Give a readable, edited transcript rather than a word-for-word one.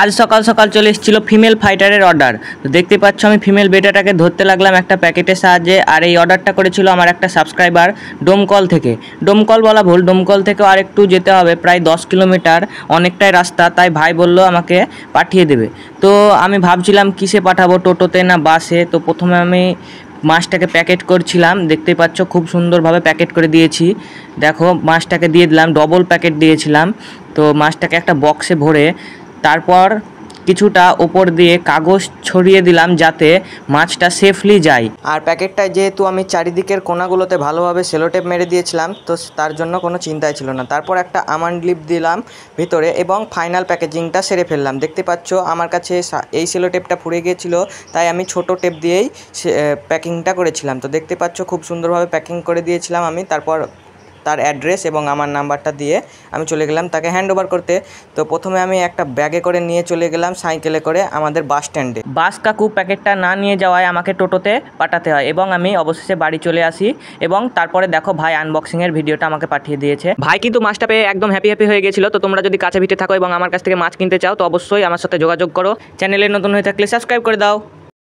আজ সকাল সকাল চলে এসেছিলো ফিমেল ফাইটারের অর্ডার। তো দেখতে পাচ্ছ আমি ফিমেল বেটাটাকে ধরতে লাগলাম একটা প্যাকেটের সাহায্যে। আর এই অর্ডারটা করেছিল আমার একটা সাবস্ক্রাইবার ডোমকল থেকে। ডোমকল বলা ভুল, ডোমকল থেকেও আর একটু যেতে হবে, প্রায় 10 কিলোমিটার, অনেকটাই রাস্তা। তাই ভাই বলল আমাকে পাঠিয়ে দেবে। তো আমি ভাবছিলাম কিসে পাঠাবো, টোটোতে না বাসে। তো প্রথমে আমি মাছটাকে প্যাকেট করছিলাম, দেখতেই পাচ্ছ খুব সুন্দরভাবে প্যাকেট করে দিয়েছি। দেখো মাছটাকে দিয়ে দিলাম, ডবল প্যাকেট দিয়েছিলাম। তো মাছটাকে একটা বক্সে ভরে তারপর কিছুটা ওপর দিয়ে কাগজ ছড়িয়ে দিলাম যাতে মাছটা সেফলি যায়। আর প্যাকেটটায় যেহেতু আমি চারিদিকের কোনাগুলোতে ভালোভাবে সেলোটেপ মেরে দিয়েছিলাম, তো তার জন্য কোনো চিন্তাই ছিল না। তারপর একটা আমান্ড লিপ দিলাম ভিতরে এবং ফাইনাল প্যাকেজিংটা সেরে ফেললাম। দেখতে পাচ্ছ আমার কাছে এই সেলোটেপটা ফুরিয়ে গিয়েছিল, তাই আমি ছোট টেপ দিয়েই প্যাকিংটা করেছিলাম। তো দেখতে পাচ্ছ খুব সুন্দরভাবে প্যাকিং করে দিয়েছিলাম আমি। তারপর তার অ্যাড্রেস এবং আমার নাম্বারটা দিয়ে আমি চলে গেলাম তাকে হ্যান্ড ওভার করতে। তো প্রথমে আমি একটা ব্যাগে করে নিয়ে চলে গেলাম সাইকেলে করে আমাদের বাস স্ট্যান্ডে। বাস কাকু প্যাকেটটা না নিয়ে যাওয়ায় আমাকে টোটোতে পাঠাতে হয় এবং আমি অবশেষে বাড়ি চলে আসি। এবং তারপরে দেখো ভাই আনবক্সিংয়ের ভিডিওটা আমাকে পাঠিয়ে দিয়েছে। ভাই কিন্তু মাছটা পেয়ে একদম হ্যাপি হয়ে গেছিলো। তো তোমরা যদি কাছে ভিটে থাকো এবং আমার কাছ থেকে মাছ কিনতে চাও তো অবশ্যই আমার সাথে যোগাযোগ করো। চ্যানেলে নতুন হয়ে থাকলে সাবস্ক্রাইব করে দাও।